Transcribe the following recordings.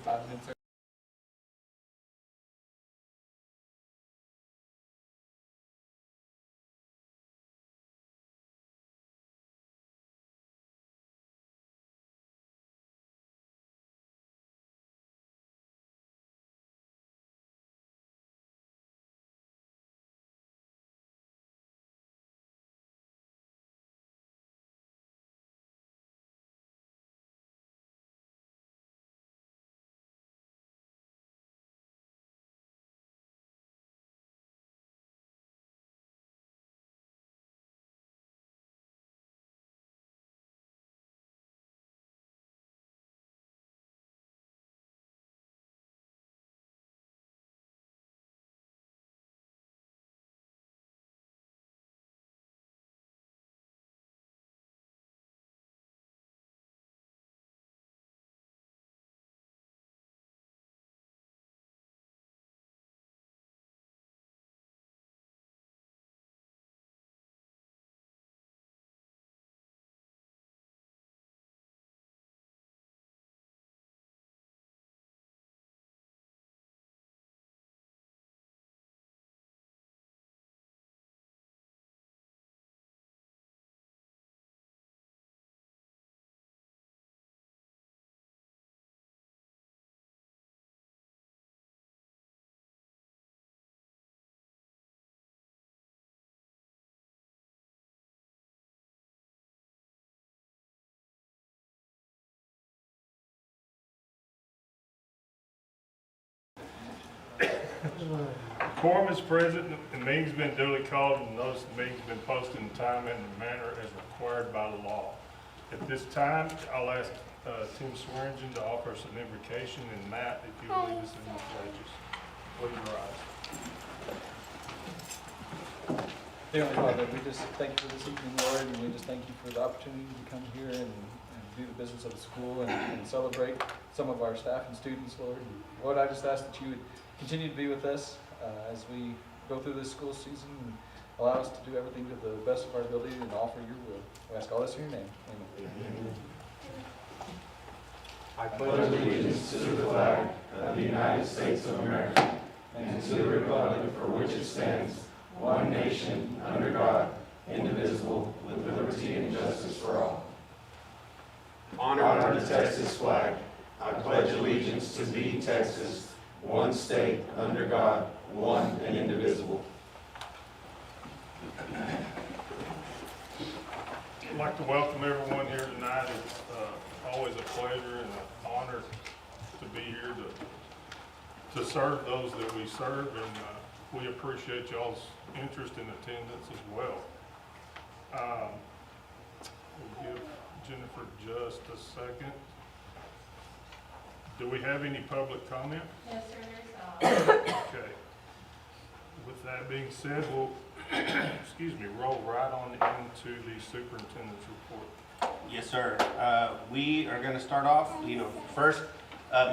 5 minutes. Quorum is present, and the meeting's been duly called, and notice the meeting's been posted in time and in manner as required by law. At this time, I'll ask Tim Swearingen to offer us an invocation, and Matt, if you will lead us in the pledges. Please rise. Heavenly Father, we just thank you for this evening, Lord, and we just thank you for the opportunity to come here and do the business of the school and celebrate some of our staff and students, Lord. And Lord, I just ask that you would continue to be with us as we go through this school season and allow us to do everything to the best of our ability and offer your will. We ask all this in your name. Amen. I pledge allegiance to the flag of the United States of America and to the republic for which it stands, one nation, under God, indivisible, with liberty and justice for all. Honor the Texas flag. I pledge allegiance to thee, Texas, one state, under God, one and indivisible. I'd like to welcome everyone here tonight. It's always a pleasure and an honor to be here to serve those that we serve, and we appreciate y'all's interest and attendance as well. We'll give Jennifer just a second. Do we have any public comment? Yes, sir, there's Okay. With that being said, we'll, roll right on into the superintendent's report. Yes, sir. We are going to start off, first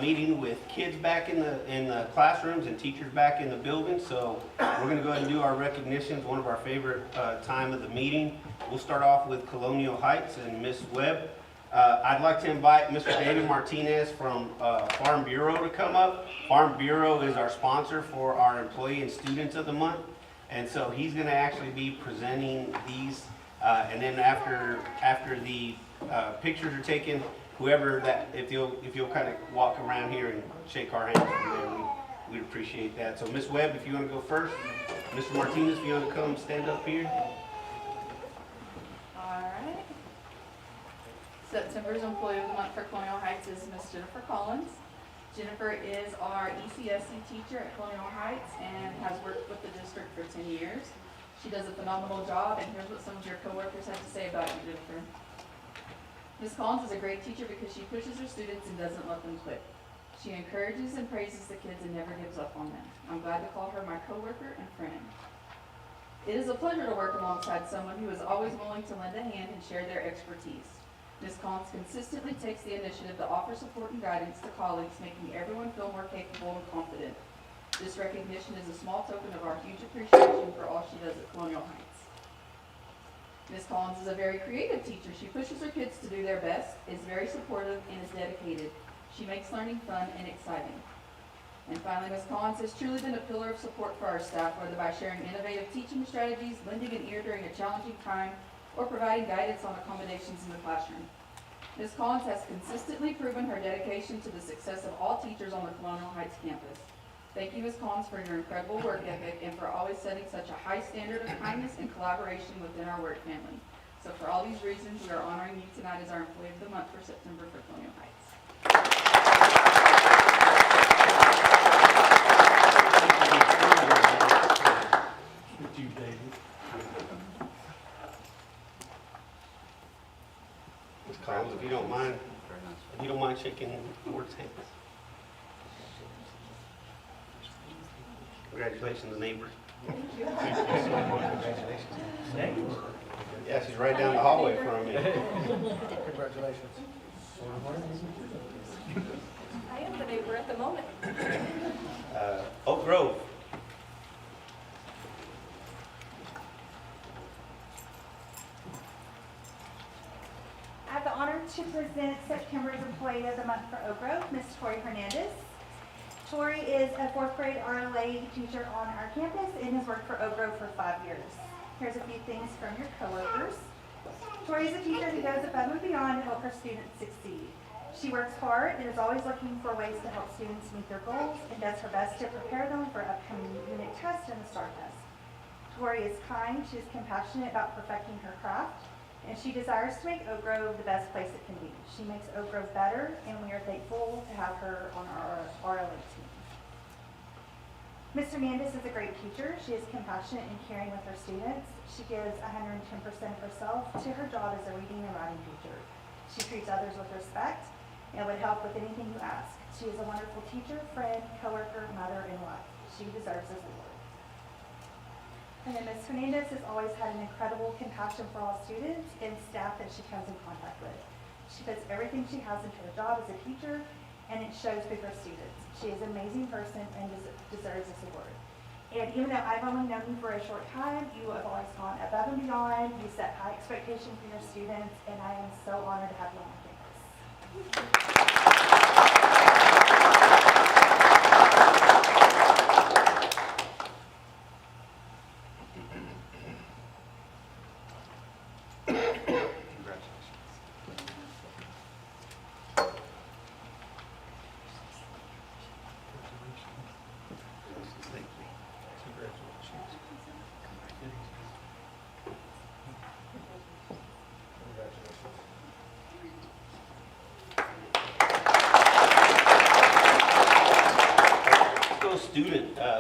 meeting with kids back in the classrooms and teachers back in the building. So we're going to go ahead and do our recognitions, one of our favorite time of the meeting. We'll start off with Colonial Heights and Miss Webb. I'd like to invite Mr. David Martinez from Farm Bureau to come up. Farm Bureau is our sponsor for our Employee and Students of the Month. And so he's going to actually be presenting these. And then after the pictures are taken, whoever that, if you'll kind of walk around here and shake our hands from there, we'd appreciate that. So Miss Webb, if you want to go first. Mr. Martinez, if you want to come stand up here. Alright. September's Employee of the Month for Colonial Heights is Miss Jennifer Collins. Jennifer is our ECSC teacher at Colonial Heights and has worked with the district for 10 years. She does a phenomenal job, and here's what some of your coworkers have to say about you, Jennifer. Ms. Collins is a great teacher because she pushes her students and doesn't let them quit. She encourages and praises the kids and never gives up on them. I'm glad to call her my coworker and friend. It is a pleasure to work alongside someone who is always willing to lend a hand and share their expertise. Ms. Collins consistently takes the initiative to offer support and guidance to colleagues, making everyone feel more capable and confident. This recognition is a small token of our huge appreciation for all she does at Colonial Heights. Ms. Collins is a very creative teacher. She pushes her kids to do their best, is very supportive, and is dedicated. She makes learning fun and exciting. And finally, Ms. Collins has truly been a pillar of support for our staff, whether by sharing innovative teaching strategies, lending an ear during a challenging time, or providing guidance on accommodations in the classroom. Ms. Collins has consistently proven her dedication to the success of all teachers on the Colonial Heights campus. Thank you, Ms. Collins, for your incredible work ethic and for always setting such a high standard of kindness and collaboration within our work family. So for all these reasons, we are honoring you tonight as our Employee of the Month for September for Colonial Heights. Ms. Collins, if you don't mind shaking the board's hands. Congratulations, neighbor. Yeah, she's right down the hallway from me. Congratulations. I am the neighbor at the moment. Oak Grove. I have the honor to present September's Employee of the Month for Oak Grove, Ms. Tori Hernandez. Tori is a 4th grade RLA teacher on our campus and has worked for Oak Grove for 5 years. Here's a few things from your coworkers. Tori is a teacher who goes above and beyond to help her students succeed. She works hard and is always looking for ways to help students meet their goals and does her best to prepare them for upcoming unit tests and the STAR test. Tori is kind, she is compassionate about perfecting her craft, and she desires to make Oak Grove the best place it can be. She makes Oak Grove better, and we are thankful to have her on our RLA team. Ms. Hernandez is a great teacher. She is compassionate and caring with her students. She gives 110% of herself to her job as a reading and writing teacher. She treats others with respect and would help with anything you ask. She is a wonderful teacher, friend, coworker, mother, and wife. She deserves this award. And then Ms. Hernandez has always had an incredible compassion for all students and staff that she comes in contact with. She puts everything she has into her job as a teacher, and it shows with her students. She is an amazing person and deserves this award. And even though I've only known you for a short time, you have always gone above and beyond. You set high expectations for your students, and I am so honored to have you on my campus.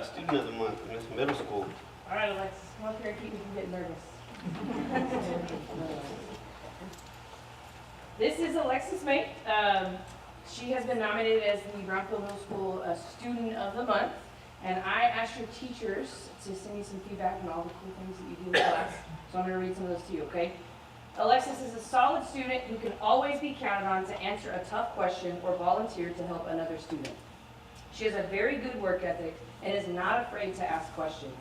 Student of the month, Miss Middle School. All right, Alexis, come up here and keep me from getting nervous. This is Alexis May. She has been nominated as the Brownfield Middle School Student of the Month. And I asked your teachers to send me some feedback on all the cool things that you do in class. So I'm going to read some of those to you, okay? Alexis is a solid student who can always be counted on to answer a tough question or volunteer to help another student. She has a very good work ethic and is not afraid to ask questions.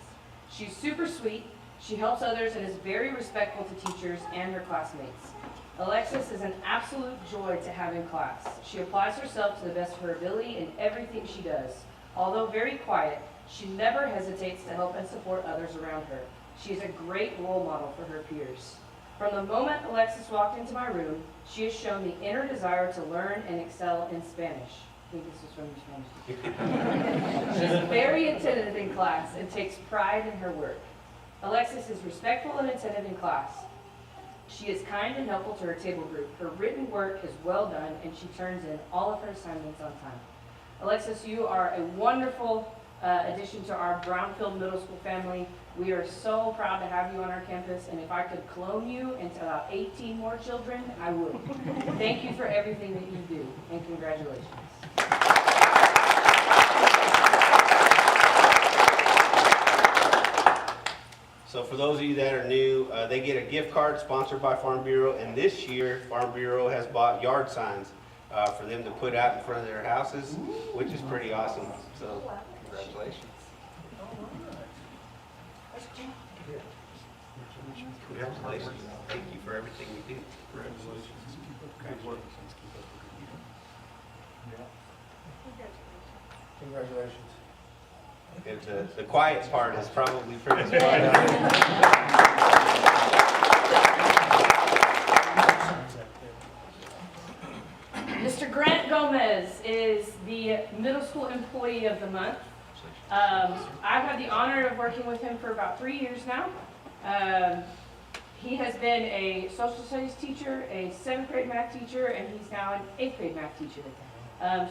She's super sweet, she helps others, and is very respectful to teachers and her classmates. Alexis is an absolute joy to have in class. She applies herself to the best of her ability in everything she does. Although very quiet, she never hesitates to help and support others around her. She is a great role model for her peers. From the moment Alexis walked into my room, she has shown the inner desire to learn and excel in Spanish. I think this is from your Spanish teacher. She's very attentive in class and takes pride in her work. Alexis is respectful and attentive in class. She is kind and helpful to her table group. Her written work is well done, and she turns in all of her assignments on time. Alexis, you are a wonderful addition to our Brownfield Middle School family. We are so proud to have you on our campus, and if I could clone you into about 18 more children, I would. Thank you for everything that you do, and congratulations. So for those of you that are new, they get a gift card sponsored by Farm Bureau, and this year Farm Bureau has bought yard signs for them to put out in front of their houses, which is pretty awesome. So congratulations. Congratulations. Thank you for everything you do. Congratulations. Good work. Congratulations. The quiet part is probably pretty fun. Mr. Grant Gomez is the middle school employee of the month. I've had the honor of working with him for about 3 years now. He has been a social studies teacher, a 7th grade math teacher, and he's now an 8th grade math teacher.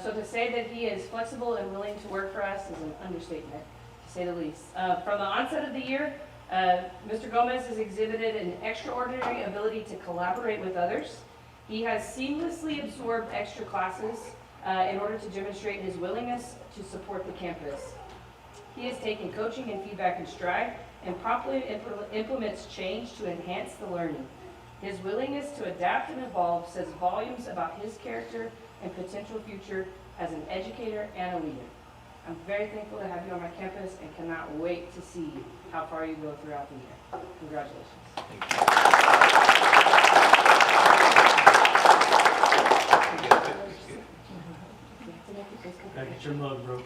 So to say that he is flexible and willing to work for us is an understatement, to say the least. From the onset of the year, Mr. Gomez has exhibited an extraordinary ability to collaborate with others. He has seamlessly absorbed extra classes in order to demonstrate his willingness to support the campus. He has taken coaching and feedback in stride and promptly implements change to enhance the learning. His willingness to adapt and evolve says volumes about his character and potential future as an educator and a leader. I'm very thankful to have you on my campus and cannot wait to see how far you go throughout the year. Congratulations. Gotta get your mug, bro.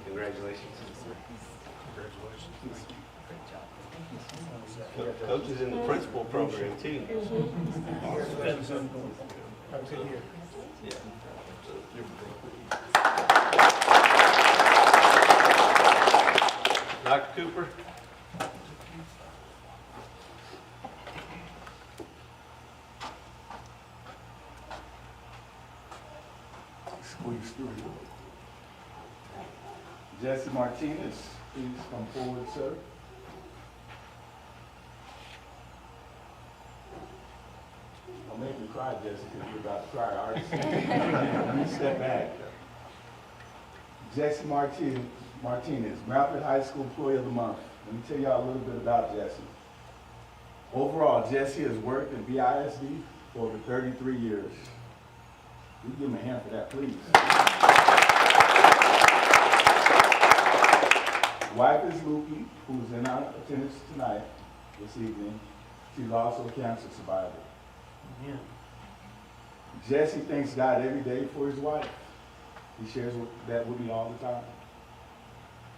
Congratulations. Coach is in the principal program too. Yeah. Dr. Cooper? Squeeze through. Jesse Martinez, please come forward, sir. Don't make me cry, Jesse, because you're about to cry. All right, let me step back. Jesse Martinez, Mountford High School Employee of the Month. Let me tell y'all a little bit about Jesse. Overall, Jesse has worked in BISD for over 33 years. You give him a hand for that, please. Wife is Luki, who's in our attendance tonight, this evening. She's also a cancer survivor. Yeah. Jesse thanks God every day for his wife. He shares that with me all the time.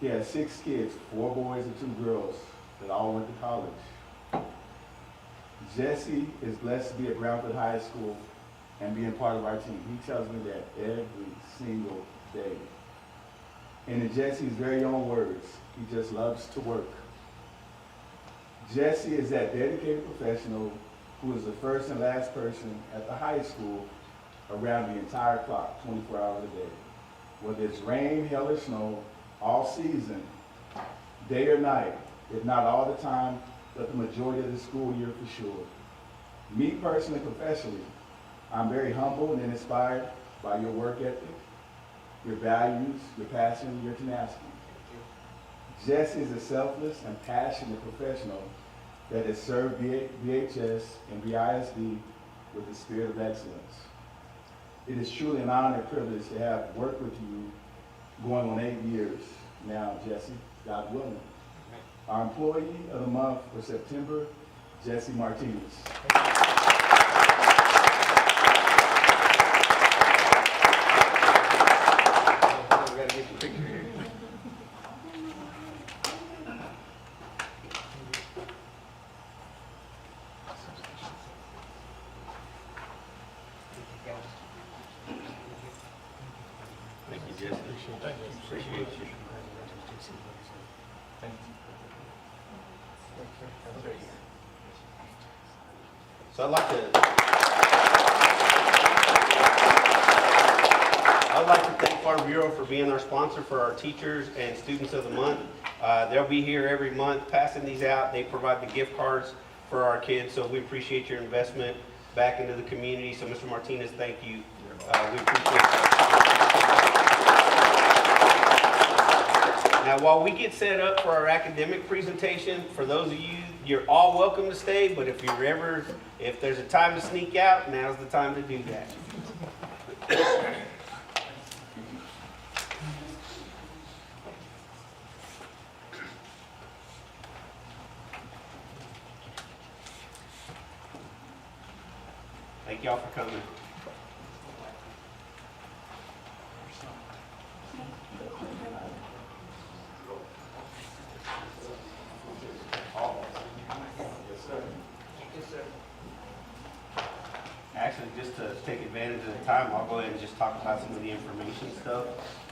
He has 6 kids, 4 boys and 2 girls that all went to college. Jesse is blessed to be at Brownfield High School and being part of our team. He tells me that every single day. And in Jesse's very own words, he just loves to work. Jesse is that dedicated professional who is the first and last person at the high school around the entire clock, 24 hours a day. Whether it's rain, hail, or snow, all season, day or night, if not all the time, but the majority of the school year for sure. Me personally, professionally, I'm very humbled and inspired by your work ethic, your values, your passion, your tenacity. Jesse is a selfless and passionate professional that has served BHS and BISD with the spirit of excellence. It is truly an honor and privilege to have worked with you going on 8 years now, Jesse, God willing. Our employee of the month for September, Jesse Martinez. Thank you, Jesse. Appreciate you. Thank you. So I'd like to thank Farm Bureau for being our sponsor for our teachers and students of the month. They'll be here every month passing these out. They provide the gift cards for our kids, so we appreciate your investment back into the community. So Mr. Martinez, thank you. We appreciate that. Now, while we get set up for our academic presentation, for those of you, you're all welcome to stay, but if there's a time to sneak out, now's the time to do that. Thank y'all for coming. Actually, just to take advantage of the time, I'll go ahead and just talk about some of the information stuff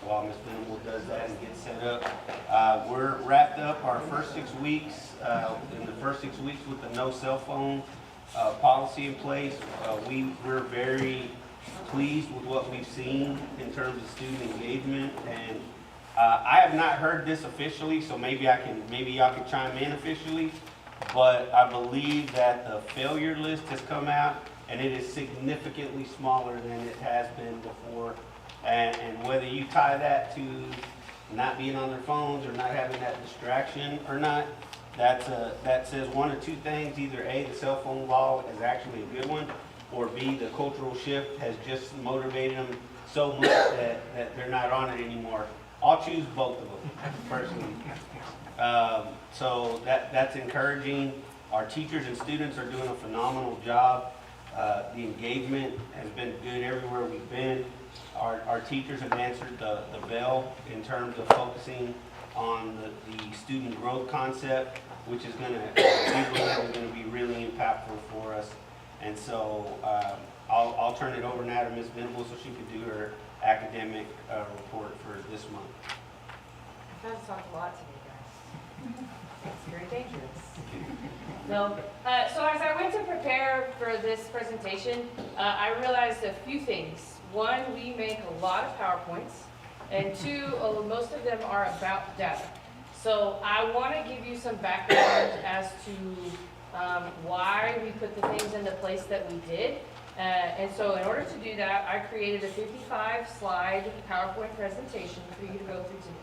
while Ms. Venable does that and gets set up. We're wrapped up our first 6 weeks, in the first 6 weeks with the no cell phone policy in place. We're very pleased with what we've seen in terms of student engagement, and I have not heard this officially, so maybe y'all can chime in officially, but I believe that the failure list has come out, and it is significantly smaller than it has been before. And whether you tie that to not being on their phones or not having that distraction or not, that says one of two things: either A, the cell phone law is actually a good one, or B, the cultural shift has just motivated them so much that they're not on it anymore. I'll choose both of them, personally. So that's encouraging. Our teachers and students are doing a phenomenal job. The engagement has been good everywhere we've been. Our teachers have answered the bell in terms of focusing on the student growth concept, which is going to be really impactful for us. And so I'll turn it over now to Ms. Venable so she can do her academic report for this month. I've had to talk a lot today, guys. It's very dangerous. No. So as I went to prepare for this presentation, I realized a few things. One, we make a lot of PowerPoints, and two, most of them are about data. So I want to give you some background as to why we put the things into place that we did. And so in order to do that, I created a 55-slide PowerPoint presentation for you to go through today.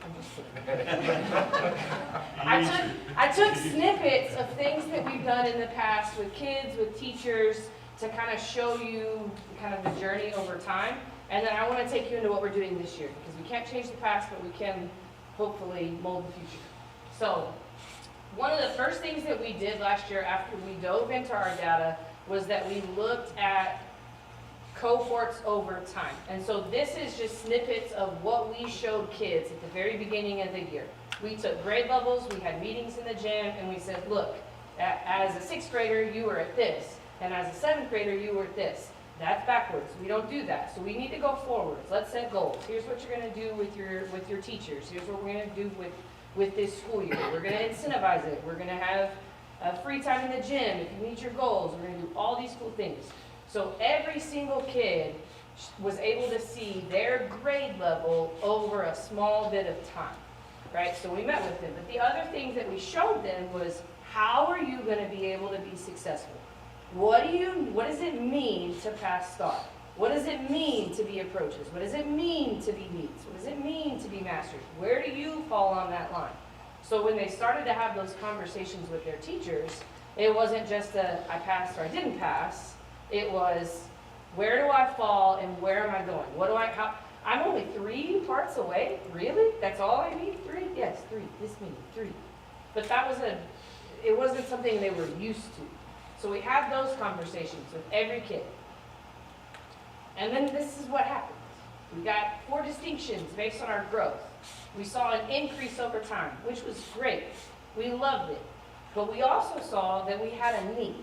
I'm just kidding. I took snippets of things that we've done in the past with kids, with teachers, to kind of show you kind of the journey over time. And then I want to take you into what we're doing this year, because we can't change the past, but we can hopefully mold the future. So one of the first things that we did last year after we dove into our data was that we looked at cohorts over time. And so this is just snippets of what we showed kids at the very beginning of the year. We took grade levels, we had meetings in the gym, and we said, look, as a 6th grader, you were at this, and as a 7th grader, you were at this. That's backwards. We don't do that. So we need to go forwards. Let's set goals. Here's what you're going to do with your teachers. Here's what we're going to do with this school year. We're going to incentivize it. We're going to have free time in the gym if you meet your goals. We're going to do all these cool things. So every single kid was able to see their grade level over a small bit of time, right? So we met with them. But the other thing that we showed them was, how are you going to be able to be successful? What does it mean to pass STAR? What does it mean to be approaches? What does it mean to be needs? What does it mean to be masters? Where do you fall on that line? So when they started to have those conversations with their teachers, it wasn't just I passed or I didn't pass. It was, where do I fall and where am I going? I'm only 3 parts away? Really? That's all I need? 3? Yes, 3. This means 3. But it wasn't something they were used to. So we had those conversations with every kid. And then this is what happened. We got 4 distinctions based on our growth. We saw an increase over time, which was great. We loved it. But we also saw that we had a need.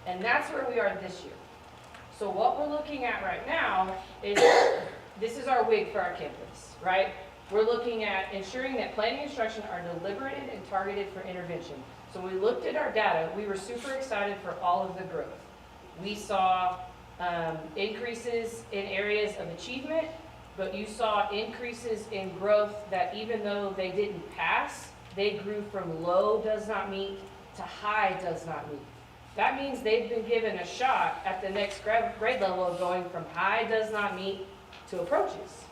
And that's where we are this year. So what we're looking at right now is, this is our WIG for our campus, right? We're looking at ensuring that planning and instruction are deliberated and targeted for intervention. So we looked at our data. We were super excited for all of the growth. We saw increases in areas of achievement, but you saw increases in growth that even though they didn't pass, they grew from low does not meet to high does not meet. That means they've been given a shot at the next grade level of going from high does not meet to approaches.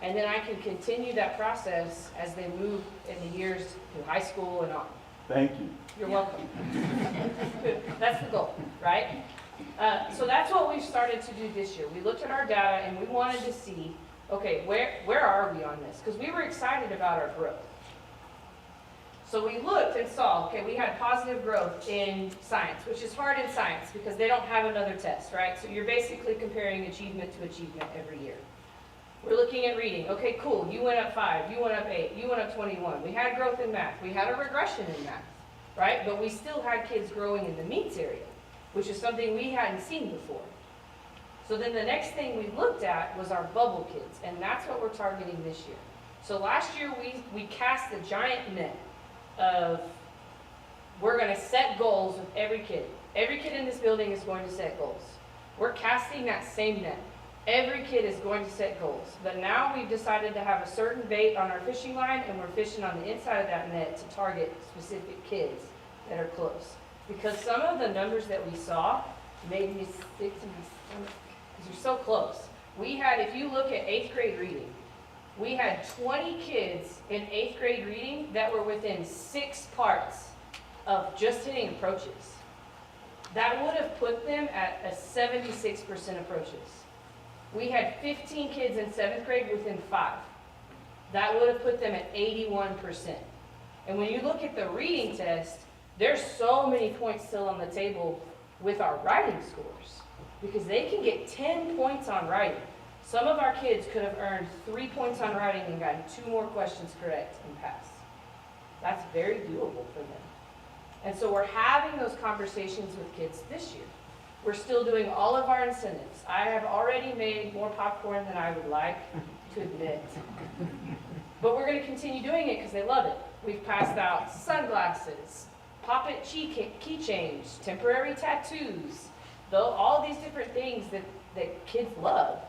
And then I can continue that process as they move in the years to high school and on. Thank you. You're welcome. That's the goal, right? So that's what we've started to do this year. We looked at our data and we wanted to see, okay, where are we on this? Because we were excited about our growth. So we looked and saw, okay, we had positive growth in science, which is hard in science because they don't have another test, right? So you're basically comparing achievement to achievement every year. We're looking at reading. Okay, cool. You went up 5, you went up 8, you went up 21. We had growth in math. We had a regression in math, right? But we still had kids growing in the meets area, which is something we hadn't seen before. So then the next thing we looked at was our bubble kids, and that's what we're targeting this year. So last year we cast a giant net of, we're gonna set goals with every kid. Every kid in this building is going to set goals. We're casting that same net. Every kid is going to set goals. But now we've decided to have a certain bait on our fishing line, and we're fishing on the inside of that net to target specific kids that are close. Because some of the numbers that we saw made me sick to my stomach, because you're so close. We had, if you look at 8th grade reading, we had 20 kids in 8th grade reading that were within 6 parts of just hitting approaches. That would have put them at a 76% approaches. We had 15 kids in 7th grade within 5. That would have put them at 81%. And when you look at the reading test, there's so many points still on the table with our writing scores, because they can get 10 points on writing. Some of our kids could have earned 3 points on writing and gotten 2 more questions correct and passed. That's very doable for them. And so we're having those conversations with kids this year. We're still doing all of our incentives. I have already made more popcorn than I would like to admit. But we're going to continue doing it because they love it. We've passed out sunglasses, pop-it keychains, temporary tattoos, all these different things that kids love.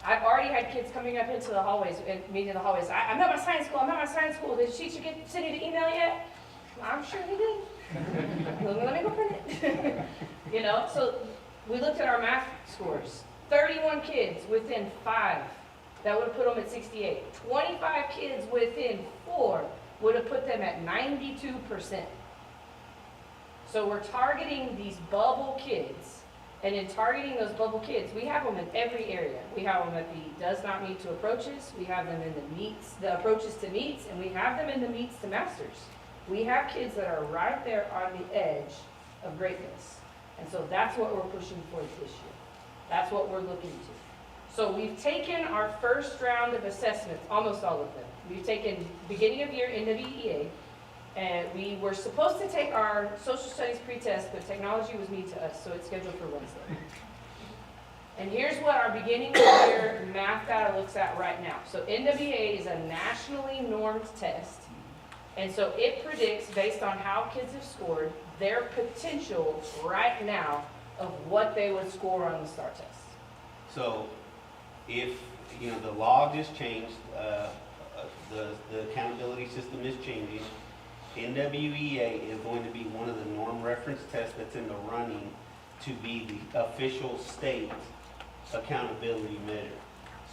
I've already had kids coming up into the hallways, and meeting in the hallways. I'm at my science school, I'm at my science school. Did the teacher send you the email yet? I'm sure they did. Let me go print it. You know, so we looked at our math scores. 31 kids within 5, that would have put them at 68. 25 kids within 4 would have put them at 92%. So we're targeting these bubble kids, and in targeting those bubble kids, we have them in every area. We have them at the does not meet to approaches, we have them in the meets, the approaches to meets, and we have them in the meets to masters. We have kids that are right there on the edge of greatness. And so that's what we're pushing for this year. That's what we're looking to. So we've taken our first round of assessments, almost all of them. We've taken beginning of year NWEA, and we were supposed to take our social studies pretest, but technology was new to us, so it's scheduled for Wednesday. And here's what our beginning of year math data looks at right now. So NWEA is a nationally normed test. And so it predicts, based on how kids have scored, their potential right now of what they would score on the STAR test. So if, the law just changed, the accountability system is changing, NWEA is going to be one of the norm reference tests that's in the running to be the official state accountability measure.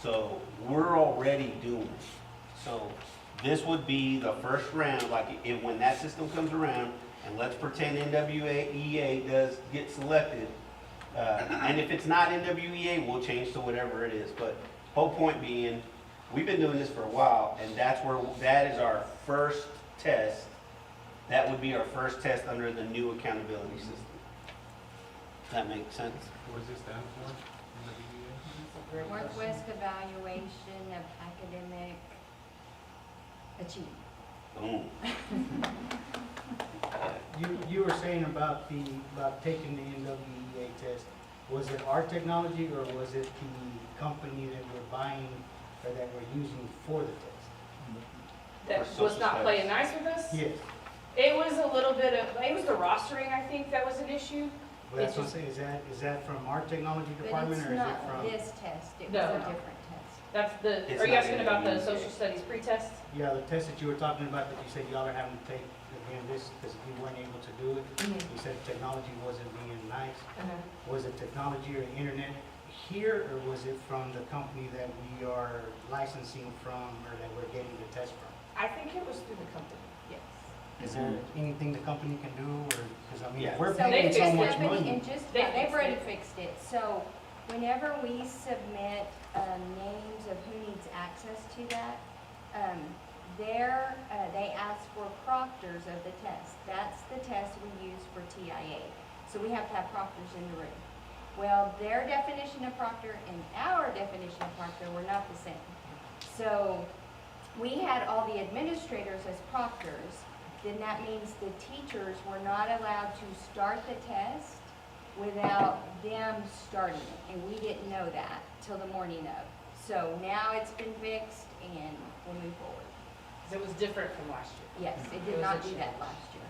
So we're already doing it. So this would be the first round, when that system comes around, and let's pretend NWEA does get selected, and if it's not NWEA, we'll change to whatever it is. But whole point being, we've been doing this for a while, and that is our first test. That would be our first test under the new accountability system. Does that make sense? What does this stand for? Northwest Evaluation of Academic Achievement. Boom. You were saying about taking the NWEA test. Was it our technology or was it the company that we're buying or that we're using for the test? That For was social not studies. playing nice with us? Yes. It was a little bit of, it was the rostering, I think, that was an issue. Well, that's what I'm saying. Is that from our technology But department it's or is it not from? this test, it was No. a different test. That's It's are you not asking about the NWEA. social studies pretest? Yeah, the test that you were talking about that you said y'all are having to take again this because you weren't able to do it. You said technology wasn't being nice. Was it technology or the internet here, or was it from the company that we are licensing from or that we're getting the test from? I think it was through the company, yes. Is there anything the company can do, or, because I mean, Yeah. if we're So paying they so fixed much it, money. And just, They they've fixed already it. fixed it, so whenever we submit names of who needs access to that, they ask for proctors of the test. That's the test we use for TIA. So we have to have proctors in the room. Well, their definition of proctor and our definition of proctor were not the same. So we had all the administrators as proctors. Then that means the teachers were not allowed to start the test without them starting it. And we didn't know that till the morning of. So now it's been fixed and we'll move forward. Because it was different from last year. Yes, it It did was not a do that change. last year.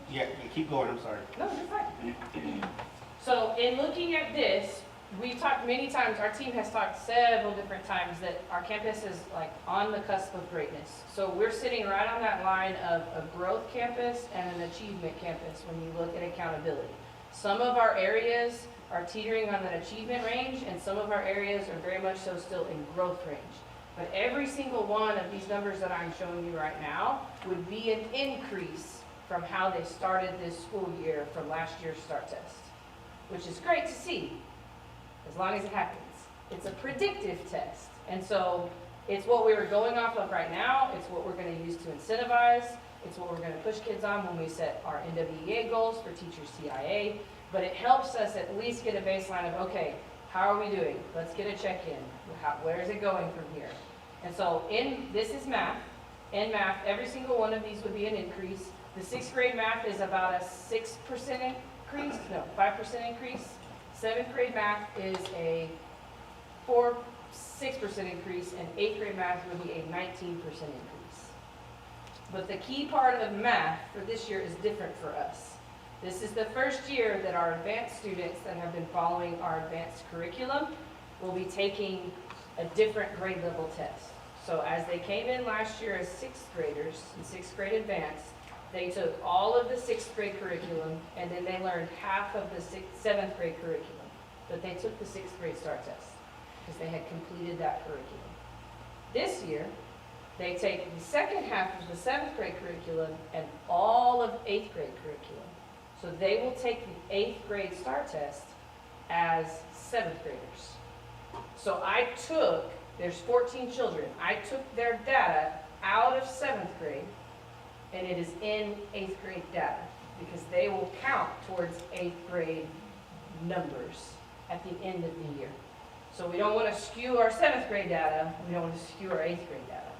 Yeah, you keep going, I'm sorry. No, you're fine. So in looking at this, we've talked many times, our team has talked several different times that our campus is like on the cusp of greatness. So we're sitting right on that line of a growth campus and an achievement campus when you look at accountability. Some of our areas are teetering on an achievement range and some of our areas are very much so still in growth range. But every single one of these numbers that I'm showing you right now would be an increase from how they started this school year from last year's START test, which is great to see, as long as it happens. It's a predictive test, and so it's what we were going off of right now, it's what we're gonna use to incentivize, it's what we're gonna push kids on when we set our NWEA goals for teachers TIA, but it helps us at least get a baseline of, okay, how are we doing? Let's get a check-in. Where is it going from here? And so this is math. In math, every single one of these would be an increase. The 6th grade math is about a 6% increase, no, 5% increase. 7th grade math is a 6% increase, and 8th grade math would be a 19% increase. But the key part of math for this year is different for us. This is the first year that our advanced students that have been following our advanced curriculum will be taking a different grade level test. So as they came in last year as 6th graders in 6th grade advanced, they took all of the 6th grade curriculum and then they learned half of the 7th grade curriculum. But they took the 6th grade STAR test because they had completed that curriculum. This year, they take the second half of the 7th grade curriculum and all of 8th grade curriculum. So they will take the 8th grade STAR test as 7th graders. So there's 14 children. I took their data out of 7th grade and it is in 8th grade data because they will count towards 8th grade numbers at the end of the year. So we don't want to skew our 7th grade data, we don't want to skew our 8th grade data.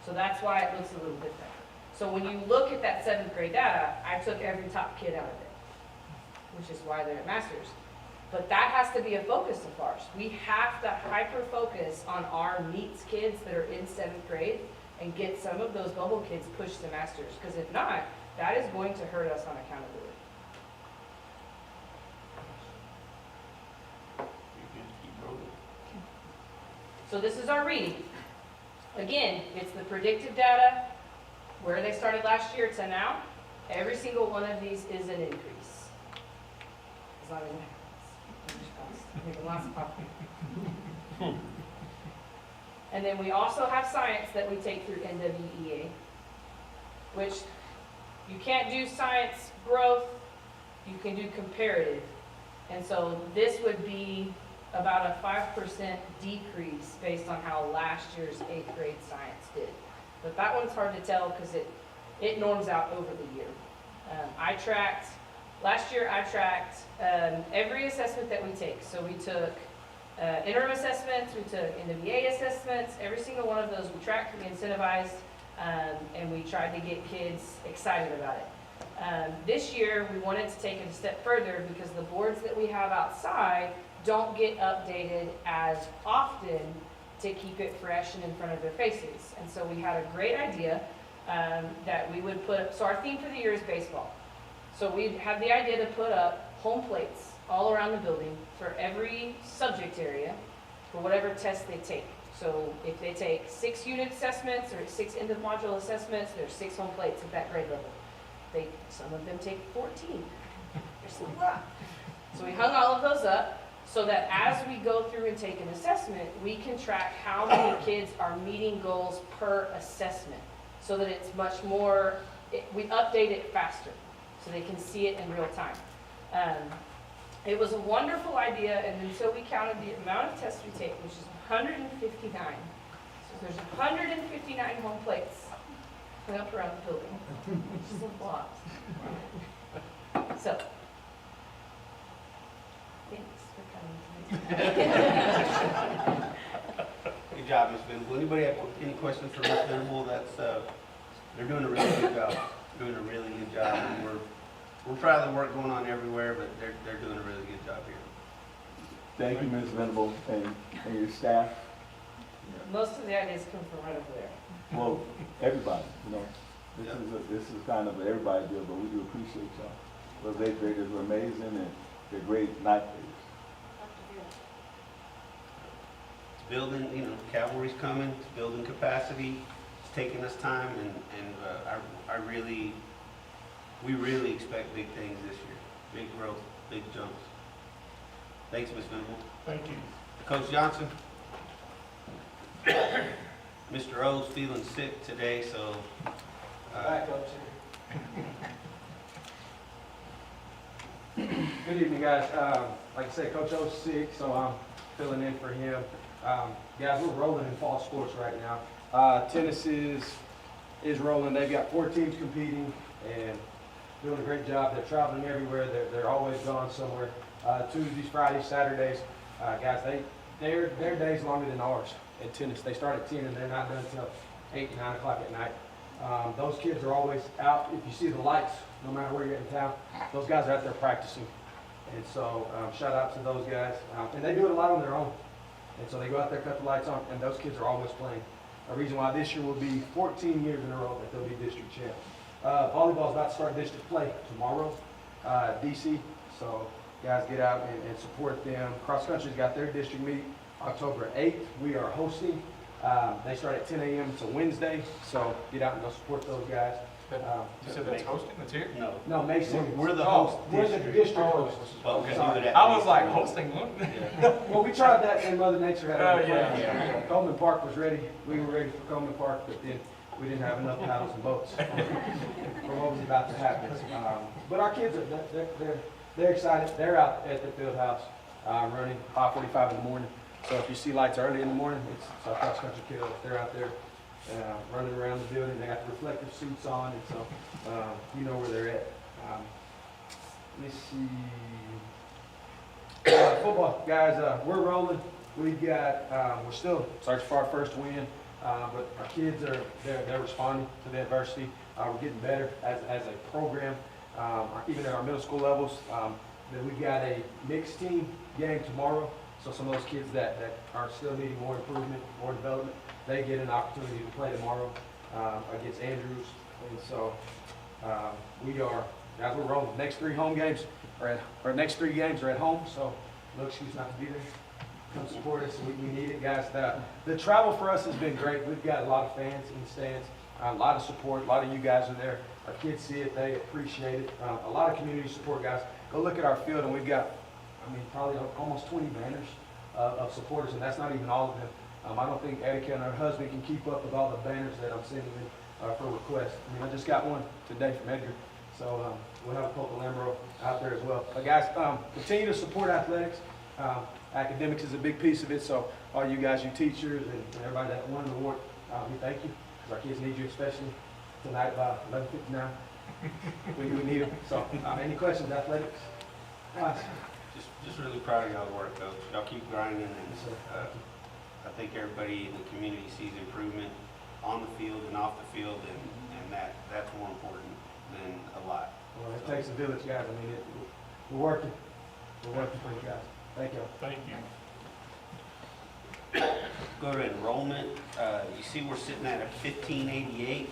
So that's why it looks a little different. So when you look at that 7th grade data, I took every top kid out of it, which is why they're at masters. But that has to be a focus of ours. We have to hyper-focus on our NEETS kids that are in 7th grade and get some of those bubble kids pushed to masters. Because if not, that is going to hurt us on accountability. Keep rolling. So this is our reading. Again, it's the predictive data, where they started last year to now. Every single one of these is an increase. As long as it happens. Making lots of coffee. And then we also have science that we take through NWEA, which you can't do science growth, you can do comparative. And so this would be about a 5% decrease based on how last year's 8th grade science did. But that one's hard to tell because it norms out over the year. Last year I tracked every assessment that we take. So we took interim assessments, we took NWEA assessments, every single one of those we tracked, we incentivized, and we tried to get kids excited about it. This year we wanted to take it a step further because the boards that we have outside don't get updated as often to keep it fresh and in front of their faces. And so we had a great idea that we would put, so our theme for the year is baseball. So we had the idea to put up home plates all around the building for every subject area for whatever test they take. So if they take 6 unit assessments or 6 end of module assessments, there's 6 home plates at that grade level. Some of them take 14. There's a lot. So we hung all of those up so that as we go through and take an assessment, we can track how many kids are meeting goals per assessment so that it's much more, we update it faster so they can see it in real time. It was a wonderful idea, and until we counted the amount of tests we take, which is 159, There's 159 home plates put up around the building, which is a lot. So, thanks for coming tonight. Good job, Ms. Venable. Anybody have any questions for Ms. Venable? That's, they're doing a really good job. Doing a really good job. And we're proud of the work going on everywhere, but they're doing a really good job here. Thank you, Ms. Venable, and your staff. Most of the ideas come from right over there. Well, everybody, this is kind of an everybody deal, but we do appreciate y'all. Those eighth graders were amazing, and they're great ninth graders. It's building, cavalry's coming, it's building capacity, it's taking us time, and we really expect big things this year. Big growth, big jumps. Thanks, Ms. Venable. Thank you. Coach Johnson? Mr. O's feeling sick today, so. Back up here. Good evening, guys. Like I said, Coach O's sick, so I'm filling in for him. Guys, we're rolling in fall sports right now. Tennis is rolling. They've got 4 teams competing and doing a great job. They're traveling everywhere. They're always gone somewhere. Tuesdays, Fridays, Saturdays. Guys, their day's longer than ours at tennis. They start at 10 and they're not done until 8, 9 o'clock at night. Those kids are always out. If you see the lights, no matter where you're in town, those guys are out there practicing. And so shout out to those guys. And they do it a lot on their own. And so they go out there, cut the lights on, and those kids are always playing. A reason why this year will be 14 years in a row that they'll be district champs. Volleyball's about to start district play tomorrow, DC. So guys, get out and support them. Cross country's got their district meet October 8th. We are hosting. They start at 10 a.m. It's a Wednesday, so get out and go support those guys. You said that's hosting? That's here? No. No, Mason. We're the host We're the district host. But we can Sorry. do it at I was Mason. like, hosting one? Yeah. Well, we tried that and Mother Nature had Oh, a yeah. Coleman Park was ready. We were ready for Coleman Park, but then we didn't have enough paddles and boats for what was about to happen. But our kids, they're excited. They're out at the field house running 5:45 in the morning. So if you see lights early in the morning, it's our cross country kids. They're out there running around the building. They got the reflective suits on, and so you know where they're at. Let me see. Football, guys, we're rolling. We've got, we're still searching for our first win, but our kids they're responding to the adversity. We're getting better as a program, even at our middle school levels. Then we've got a mixed team game tomorrow. So some of those kids that are still needing more improvement, more development, they get an opportunity to play tomorrow against Andrews. And so guys, we're rolling. Next 3 home games next 3 games are at home, so no excuse not to be there. Come support us. We need it, guys. The travel for us has been great. We've got a lot of fans in the stands, a lot of support. A lot of you guys are there. Our kids see it. They appreciate it. A lot of community support, guys. Go look at our field, and we've got, probably almost 20 banners of supporters, and that's not even all of them. I don't think Erica and her husband can keep up with all the banners that I'm sending in for requests. I just got one today from Edgar, so we'll have a Poco Lambro out there as well. But guys, continue to support athletics. Academics is a big piece of it, so all you guys, you teachers, and everybody that won the award, we thank you, because our kids need you, especially tonight by 11:59. We need them. So, any questions, athletics? Just really proud of y'all's work, Coach. Y'all keep grinding, and I think everybody in the community sees improvement on the field and off the field, and that's more important than a lot. Well, it takes a village, guys. We're working. We're working for you guys. Thank you. Thank you. Go to enrollment. You see we're sitting at a 1588.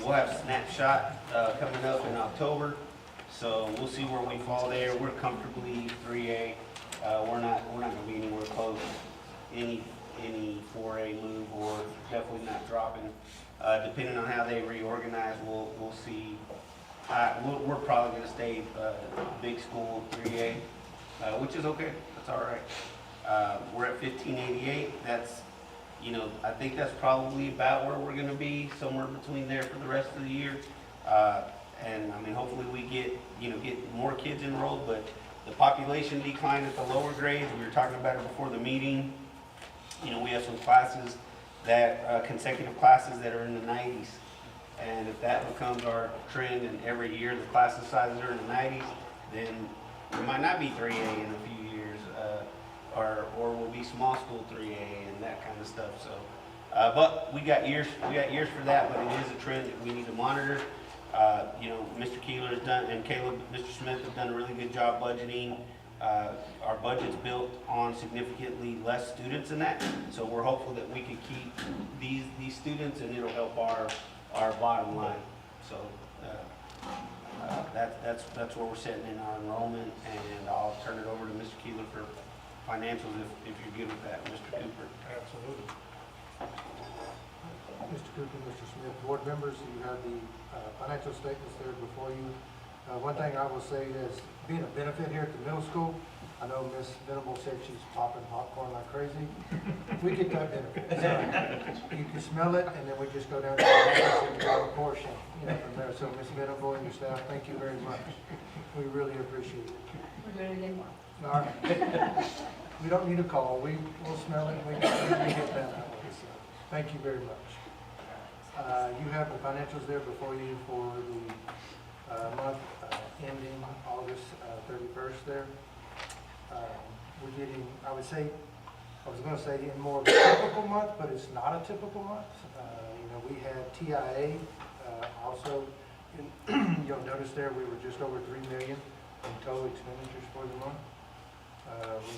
We'll have a snapshot coming up in October. So we'll see where we fall there. We're comfortably 3A. We're not going to be anywhere close any 4A move, or definitely not dropping. Depending on how they reorganize, we'll see. We're probably going to stay big school 3A, which is okay. That's all right. We're at 1588. That's, I think that's probably about where we're going to be, somewhere between there for the rest of the year. And hopefully we get more kids enrolled, but the population decline at the lower grades, we were talking about it before the meeting. We have some classes that consecutive classes that are in the 90s. And if that becomes our trend and every year the class sizes are in the 90s, then it might not be 3A in a few years, or we'll be small school 3A and that kind of stuff. So, but we got years for that, but it is a trend that we need to monitor. You know, Mr. Keeler has done, and Caleb, Mr. Smith have done a really good job budgeting. Our budget's built on significantly less students than that, so we're hopeful that we can keep these students, and it'll help our bottom line. So that's where we're setting in our enrollment, and I'll turn it over to Mr. Keeler for financials if you're good with that, Mr. Cooper. Absolutely. Mr. Cooper, Mr. Smith, board members, you have the financial statements there before you. One thing I will say is, being a benefit here at the middle school, I know Ms. Venable said she's popping popcorn like crazy. We get that benefit. So you can smell it, and then we just go down to the office and grab a portion, you know, from there. So Ms. Venable and your staff, thank you very much. We really appreciate it. We're doing it again more. All right. We don't need a call. We'll smell it, and we get that out of it. So thank you very much. You have the financials there before you for the month ending August 31st there. We're getting, I was going to say in more of a typical month, but it's not a typical month. You know, we had TIA also. You'll notice there we were just over $3 million in total expenditures for the month. We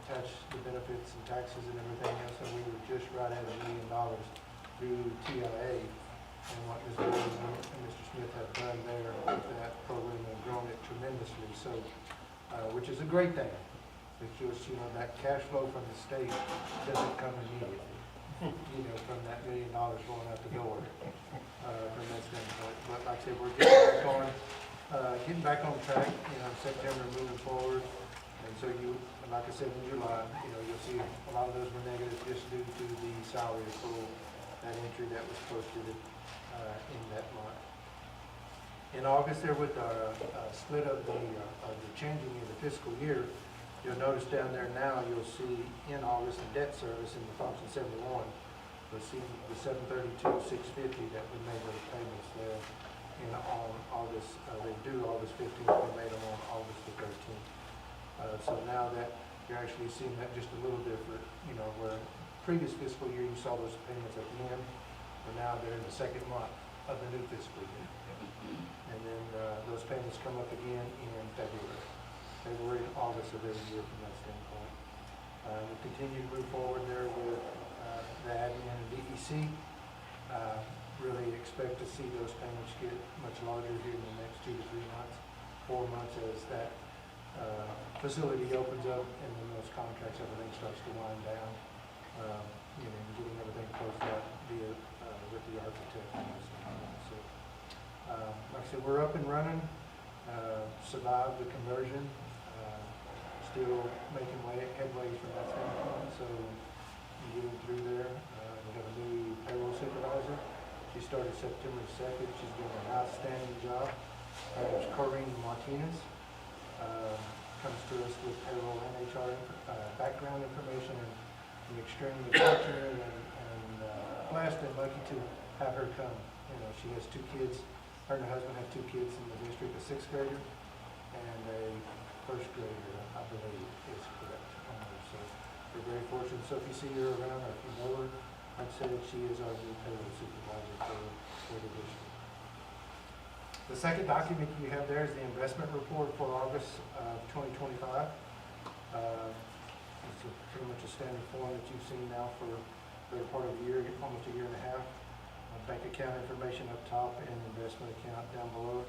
attached the benefits and taxes and everything else, and we were just right at $1 million through TIA. And what Ms. Williams and Mr. Smith have done there with that program and grown it tremendously. So, which is a great thing. It's just, you know, that cash flow from the state doesn't come immediately. You know, from that $1 million going out the door, from that standpoint. But like I said, we're getting back on track. You know, September moving forward. And so like I said, in July, you know, you'll see a lot of those were negative just due to the salary accrual, that entry that was posted in that month. In August there with the split of the changing of the fiscal year, you'll notice down there now, you'll see in August the debt service in the function 71, you'll see the 732,650 that we made those payments there in August, they due August 15th, we made them on August the 13th. So now that you're actually seeing that just a little different, you know, where previous fiscal year you saw those payments at the end, but now they're in the second month of the new fiscal year. And then those payments come up again in February and August of every year from that standpoint. We continue to move forward there with the admin and DEC. Really expect to see those payments get much larger here in the next 2 to 3 months, 4 months as that facility opens up and then those contracts, everything starts to wind down. You know, getting everything closed out via with the architect and those things. So, like I said, we're up and running. Survived the conversion. Still making headways from that standpoint. So, getting through there. We have a new payroll supervisor. She started September 2nd. She's doing an outstanding job. Her name is Corrine Martinez. Comes to us with payroll and HR background information, and I'm extremely fortunate and blessed and lucky to have her come. You know, she has 2 kids. Her and her husband have 2 kids in the district, a 6th grader and a 1st grader, I believe is correct. So we're very fortunate. So if you see her around or if you know her, I'd say that she is our new payroll supervisor for the district. The second document you have there is the investment report for August of 2025. It's pretty much a standard form that you've seen now for the part of the year, almost a year and a half. Bank account information up top and investment account down below.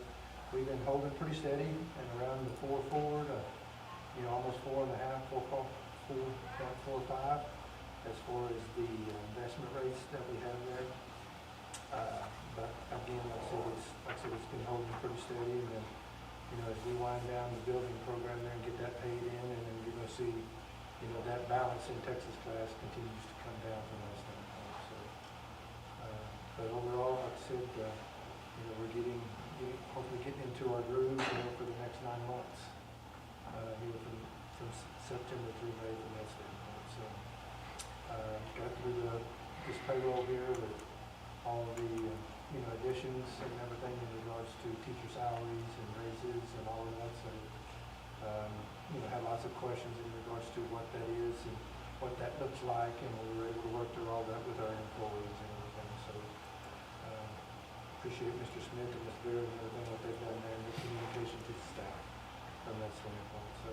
We've been holding pretty steady and around the 4.4 to, you know, almost 4.5, 4.5 as far as the investment rates that we have there. But again, like I said, it's been holding pretty steady, and then, you know, as we wind down the building program there and get that paid in, and then you're gonna see, you know, that balance in Texas class continues to come down from that standpoint. So, but overall, like I said, you know, we're hopefully getting into our groove, you know, for the next 9 months, here from September through May from that standpoint. So, got through the this payroll here with all the, additions and everything in regards to teacher salaries and raises and all of that, so, had lots of questions in regards to what that is and what that looks like, and we were able to work through all that with our employees and everything, so, appreciate Mr. Smith and Ms. Beard and everything that they've done there, and the communication to the staff from that standpoint, so,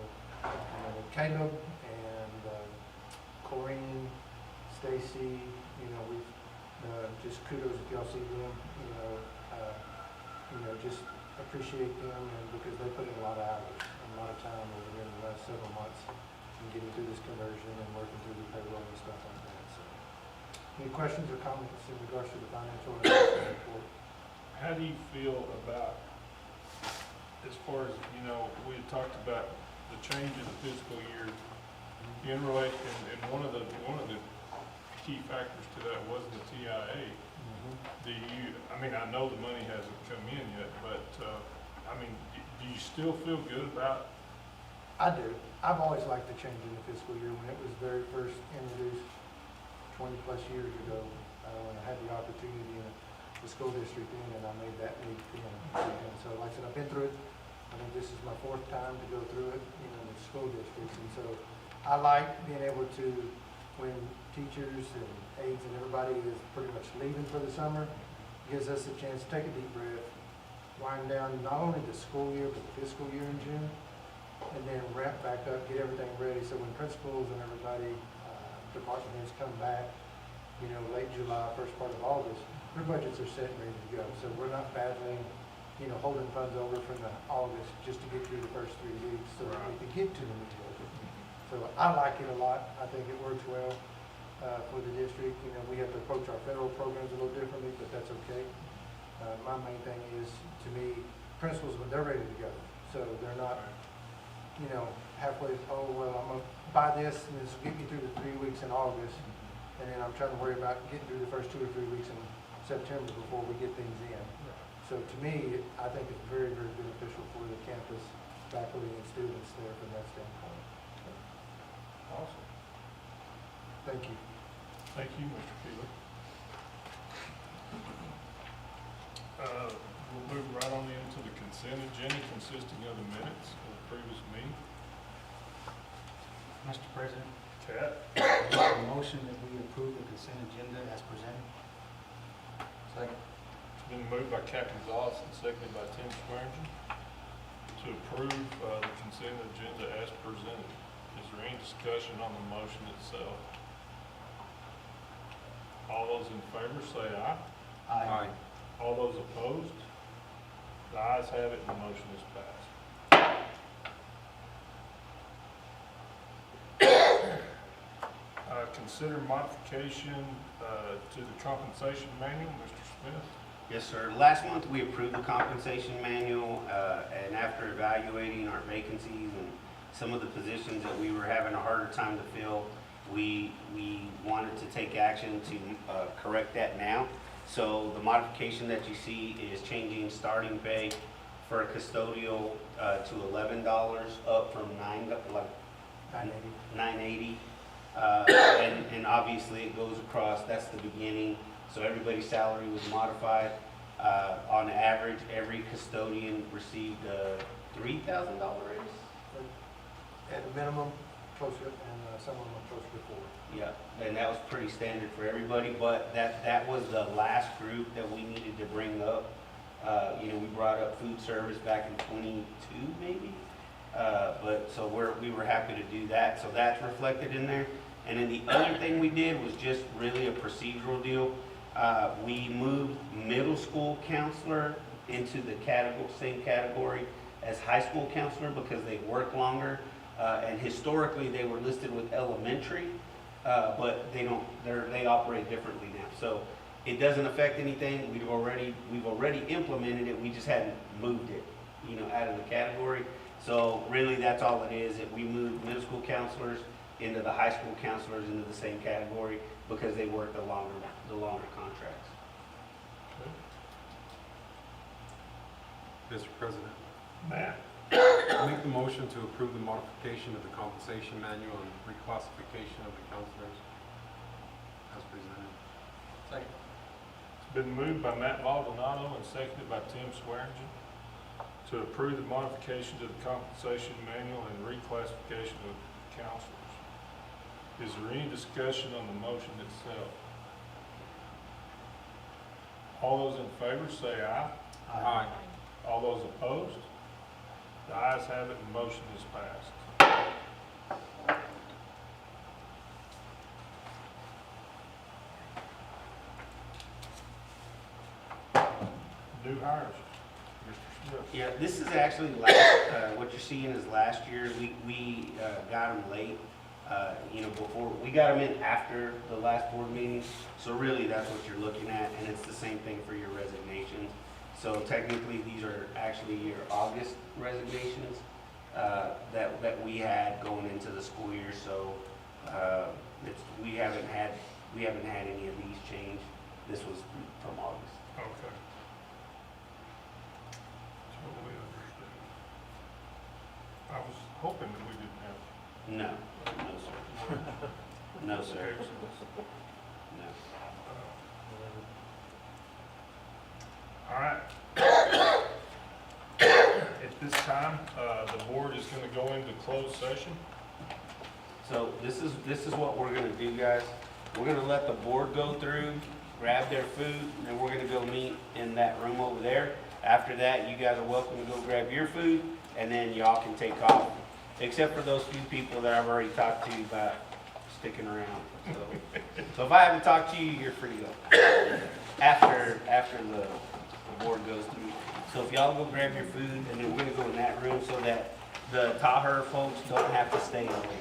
Caleb and, Corinne, Stacy, we've, just kudos if y'all see them, just appreciate them, and because they put in a lot of hours, and a lot of time over there in the last several months in getting through this conversion and working through the payroll and stuff like that, so. Any questions or comments in regards to the financial report? How do you feel about, as far as, we had talked about the change in the fiscal year in relation, and one of the key factors to that was the TIA. I know the money hasn't come in yet, but, do you still feel good about? I do. I've always liked the change in the fiscal year when it was very first introduced 20-plus years ago. When I had the opportunity in the school district then, and I made that leap then. And so, like I said, I've been through it. I think this is my 4th time to go through it, in the school districts. And so, I like being able to, when teachers and aides and everybody is pretty much leaving for the summer, gives us a chance to take a deep breath, wind down not only the school year, but the fiscal year in June, and then ramp back up, get everything ready. So when principals and everybody, department heads come back, late July, first part of August, their budgets are set and ready to go. So we're not battling, holding funds over from the August just to get through the first 3 weeks so that we can get to the new budget. So I like it a lot. I think it works well for the district. We have to approach our federal programs a little differently, but that's okay. My main thing is, to me, principals, when they're ready to go. So they're not, halfway, I'm going to buy this, and this will get me through the 3 weeks in August, and then I'm trying to worry about getting through the first 2 or 3 weeks in September before we get things in. So to me, I think it's very, very beneficial for the campus faculty and students there from that standpoint. Awesome. Thank you. Thank you, Mr. Keeler. We'll move right on into the consent agenda consisting of the minutes of the previous meeting. Mr. President, Cat, I make a motion that we approve the consent agenda as presented. Second. it's been moved by Captain Goss and seconded by Tim Swearingen to approve the consent agenda as presented. Is there any discussion on the motion itself? All those in favor say aye. Aye. All those opposed? The ayes have it and the motion is passed. Consider modification to the compensation manual, Mr. Smith. Yes, sir. Last month, we approved the compensation manual, and after evaluating our vacancies and some of the positions that we were having a harder time to fill, we wanted to take action to correct that now. So the modification that you see is changing starting pay for a custodial to $11, up from $9.80. And obviously it goes across, that's the beginning. So everybody's salary was modified. On average, every custodian received a $3,000 raise. At a minimum, closer, and some of them are closer to 4. Yeah, and that was pretty standard for everybody, but that was the last group that we needed to bring up. We brought up food service back in 22 maybe, but so we were happy to do that, so that's reflected in there. And then the other thing we did was just really a procedural deal. We moved middle school counselor into the same category as high school counselor because they work longer. And historically, they were listed with elementary, but they operate differently now. So it doesn't affect anything. We've already implemented it. We just hadn't moved it, out of the category. So really, that's all it is. That we moved middle school counselors into the high school counselors into the same category because they work the longer contracts. Mr. President, Matt. I make the motion to approve the modification of the compensation manual and reclassification of the counselors as presented. Second. It's been moved by Matt Maldonado and seconded by Tim Swearingen to approve the modification to the compensation manual and reclassification of counselors. Is there any discussion on the motion itself? All those in favor say aye. Aye. All those opposed? The ayes have it and motion is passed. New hires, Mr. Smith. Yeah, this is actually last, what you're seeing is last year, we got them late. Before, we got them in after the last board meeting, so really that's what you're looking at, and it's the same thing for your resignations. So technically, these are actually your August resignations, that we had going into the school year, so, we haven't had any of these change. This was from August. Okay. Totally understand. I was hoping that we didn't have. No, sir. No, sir. No. All right. At this time, the board is gonna go into closed session. So this is what we're gonna do, guys. We're gonna let the board go through, grab their food, and then we're gonna go meet in that room over there. After that, you guys are welcome to go grab your food, and then y'all can take off. Except for those few people that I've already talked to about sticking around. So if I haven't talked to you, you're free to go. After the board goes through. So if y'all go grab your food, and then we're gonna go in that room so that the Taher folks don't have to stay away.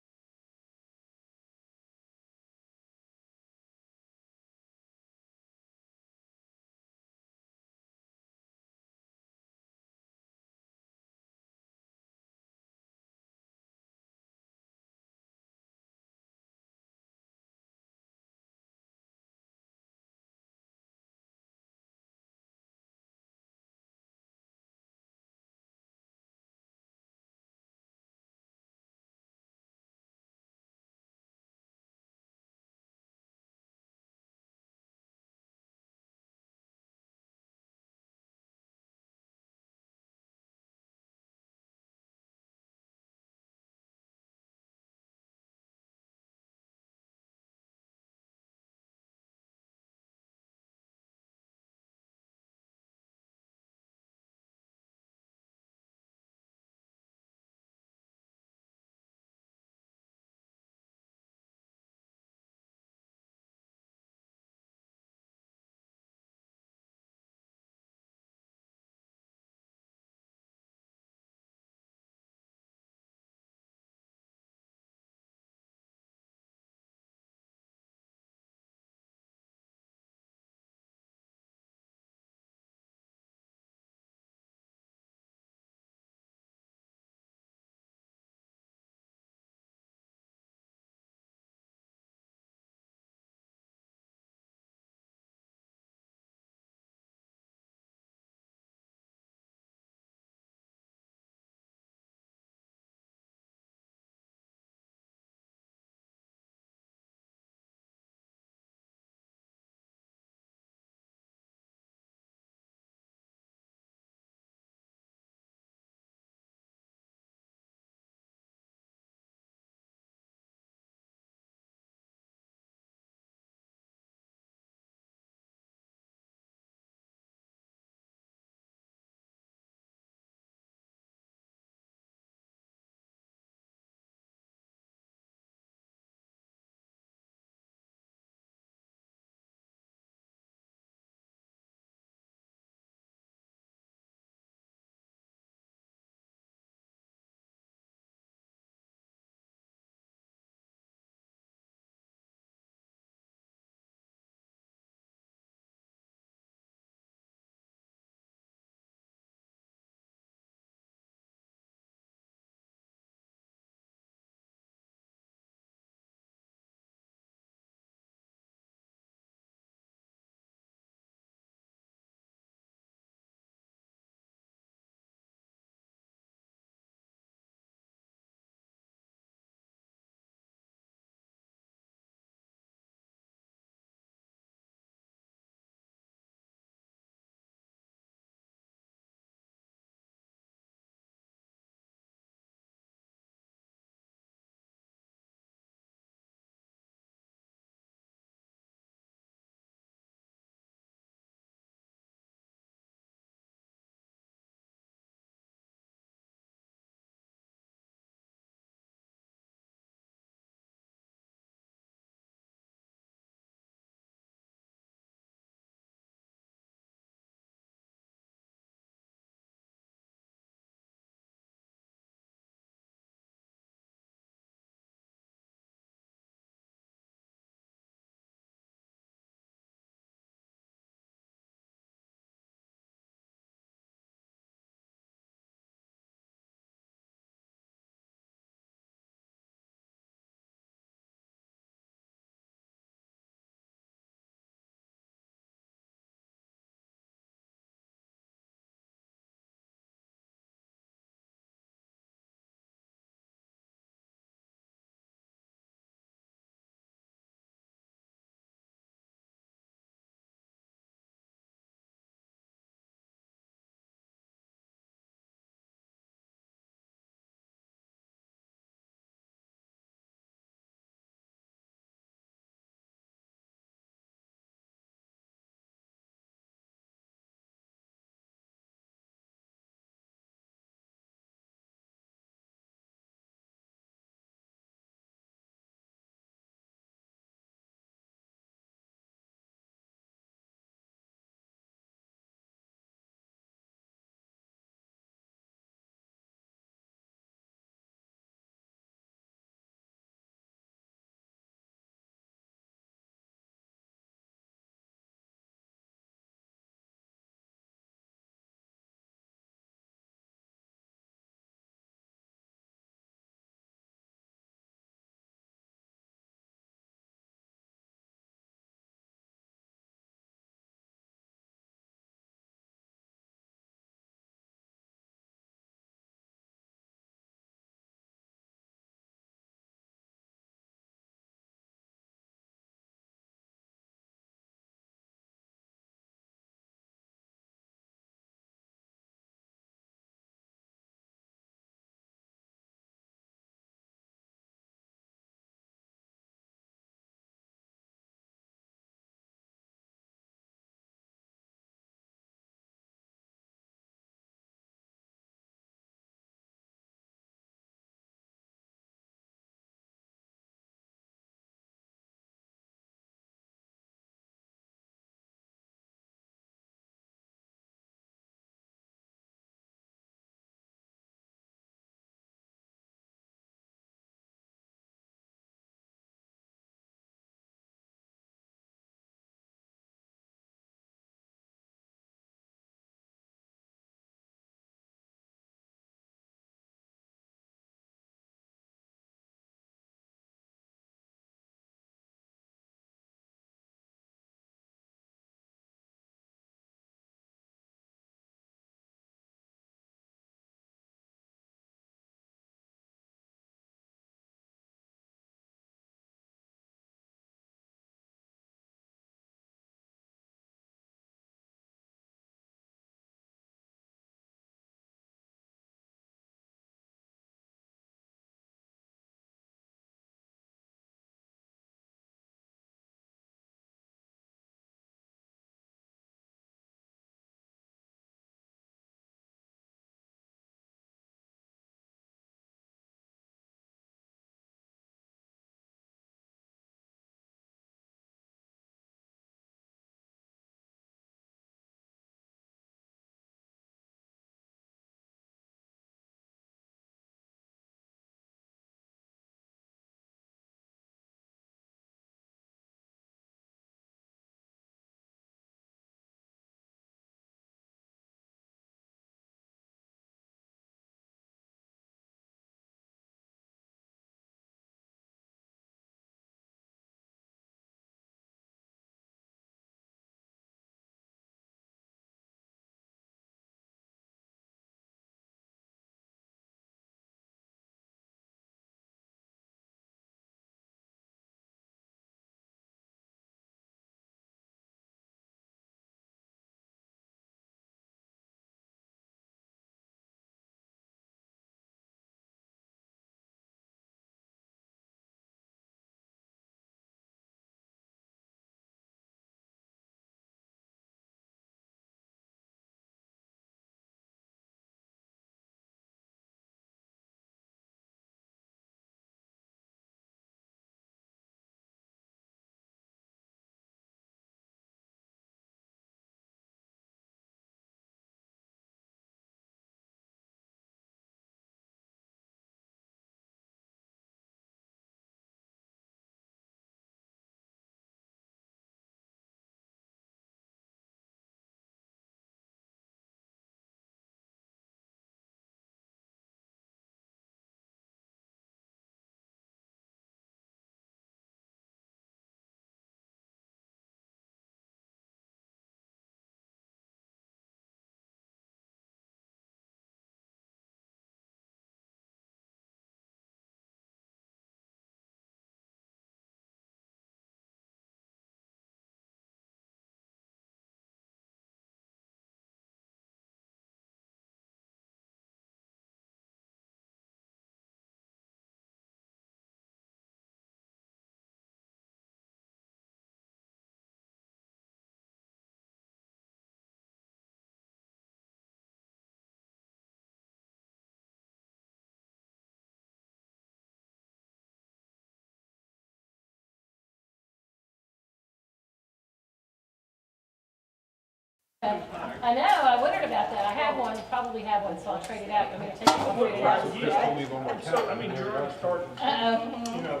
I know, I wondered about that. I have one, probably have one, so I'll trade it out. I'm gonna take it, I'll trade it out. Just told me one more time. I mean, you're starting, Uh-oh. you know,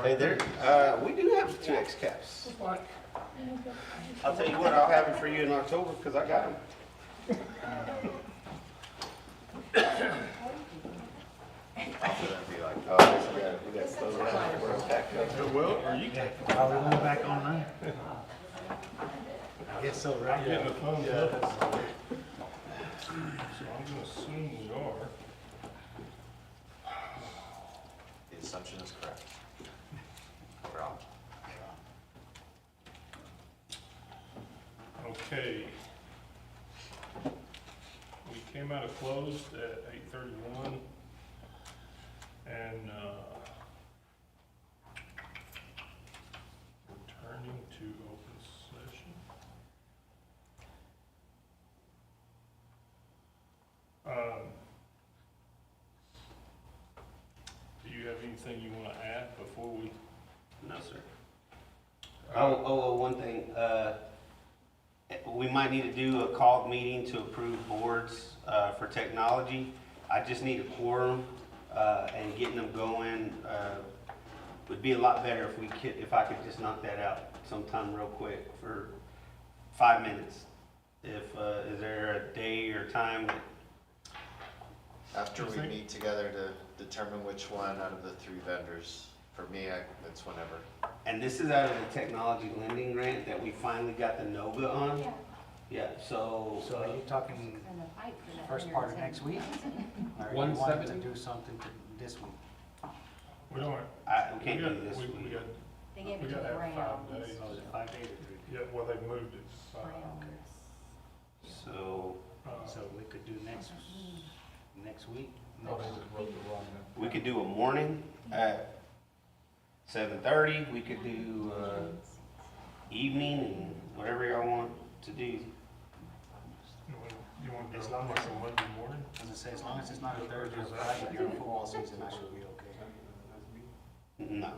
Hey there, we do have 2 X caps. I'll tell you what, I'll have them for you in October, because I got them. well, are you Are we going back online? I guess so, right? getting the thumbs up? So I'm gonna assume we are. The assumption is correct. We're on. Okay. We came out of closed at 8:31. And, returning to open session. Do you have anything you want to add before we? No, sir. Oh, one thing, we might need to do a called meeting to approve boards, for technology. I just need a quorum, and getting them going, would be a lot better if we could, if I could just knock that out sometime real quick for 5 minutes. Is there a day or time that? After we meet together to determine which one out of the 3 vendors, for me, it's whenever. And this is out of the technology lending grant that we finally got the NOGA on? Yeah. Yeah, so. So are you talking And the fight for that first part of next week? Or you 170. want to do something this week? We don't, We can't do this we week. got, They gave we it to got the to have 5 Browns. days. Oh, is it 5 days or 3 days? Yeah, well, they moved it. So, So we could do next week? we could do a morning at 7:30, we could do, evening and whatever y'all want to do. You want to As do long it as- like a Monday morning? As I say, as long as it's not a Thursday or Friday during football season, I should be okay. No,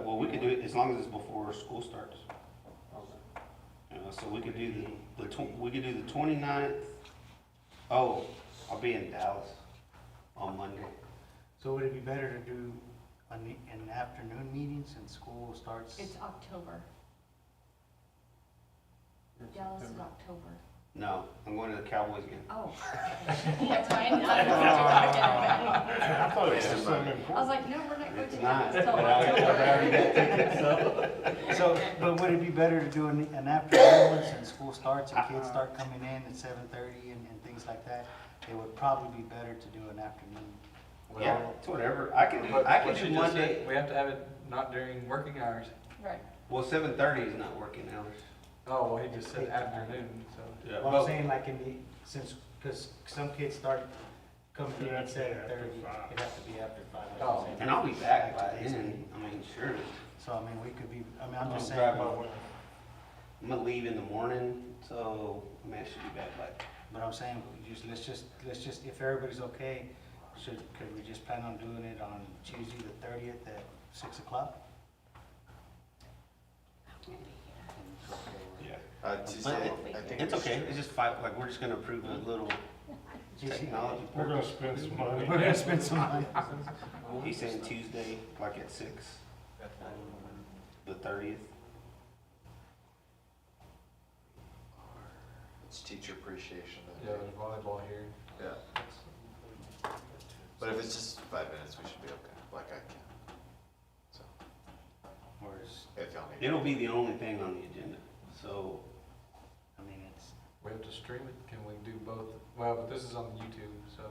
well, we could do it as long as it's before school starts. So we could do we could do the 29th. Oh, I'll be in Dallas on Monday. So would it be better to do an afternoon meeting since school starts? It's October. Dallas is October. No, I'm going to the Cowboys game. Oh. That's fine. I thought it was something I was important. like, no, we're not going It's to not. Dallas till I October. already got tickets, so. So, but would it be better to do an afternoon one since school starts and kids start coming in at 7:30 and things like that? It would probably be better to do an afternoon. Yeah, it's whatever. I can do Monday. We have to have it not during working hours. Right. Well, 7:30 is not working hours. Oh, well, he just said afternoon, so. Yeah. Well, I'm saying like because some kids start coming in at 7:30, After it'd 5. have to be after 5. Oh. And I'll be back by then. I mean, sure. So, I mean, we could be, I mean, I'm I'll just drive saying, by. I'm gonna leave in the morning, so I mean, I should be back by. but I'm saying, let's just, if everybody's okay, could we just plan on doing it on Tuesday the 30th at 6 o'clock? Yeah. Tuesday, I think. It's okay. It's just we're just gonna approve a little technology. We're gonna spend some money. We're gonna spend some money. He's saying Tuesday, like at 6, the 30th. It's teacher appreciation Yeah, day. there's volleyball here. Yeah. But if it's just 5 minutes, we should be okay, like I can. So, Whereas, if y'all need. It'll be the only thing on the agenda. So I mean, it's, We have to stream it. Can we do both? Well, but this is on YouTube, so.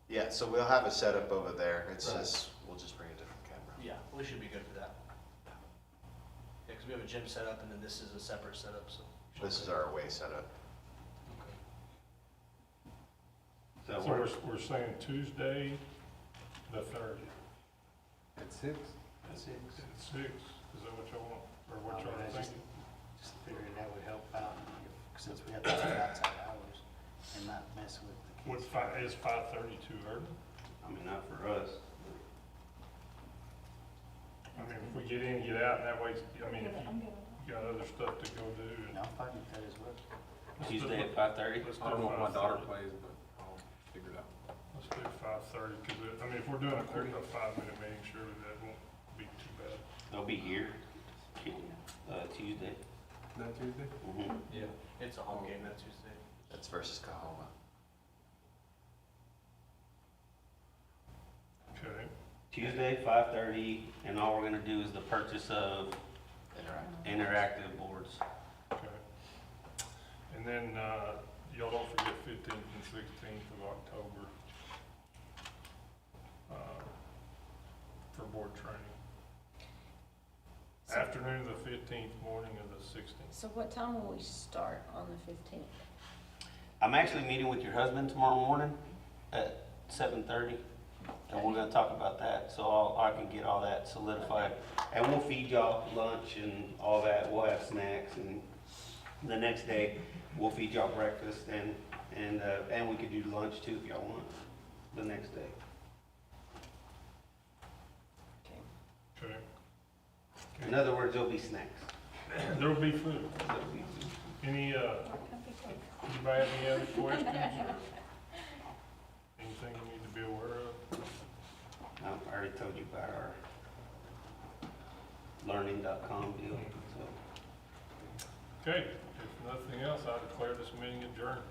Yeah, so we'll have a setup over there. It's Right. just, we'll just bring a different camera. Yeah, we should be good for that. Yeah, because we have a gym set up and then this is a separate setup, so. This is our away setup. So So we're saying Tuesday, the 30th. At 6? At 6. Is that what y'all want, or what y'all I are just- thinking? just figured that would help out, since we have to do outside hours and not mess with the What's kids. is 5:30 too early? I mean, not for us. I mean, if we get in, get out, and that way, I mean, if you got other stuff to go do. And I'm fine with that as well. Tuesday at 5:30? Let's do I don't know what my daughter 5:30. plays, but I'll figure it out. Let's do 5:30, because, I mean, if we're doing a quick, a 5-minute meeting, surely that won't be too bad. They'll be here, Tuesday. That Tuesday? Mhm. Yeah. It's a home game that Tuesday. That's versus Kahoma. Okay, Tuesday, 5:30, and all we're gonna do is the purchase of interactive boards. okay. And then, y'all don't forget 15th and 16th of October, for board training. Afternoon of the 15th, morning of the 16th. So what time will we start on the 15th? I'm actually meeting with your husband tomorrow morning at 7:30, and we're gonna talk about that, so I can get all that solidified. And we'll feed y'all lunch and all that, we'll have snacks, and the next day, we'll feed y'all breakfast, and we could do lunch too if y'all want, the next day. Okay. In other words, there'll be snacks. There'll be food. There'll be food. Any, anybody have any other questions or anything you need to be aware of? I already told you about our learning.com deal, so. Okay, if nothing else, I declare this meeting adjourned.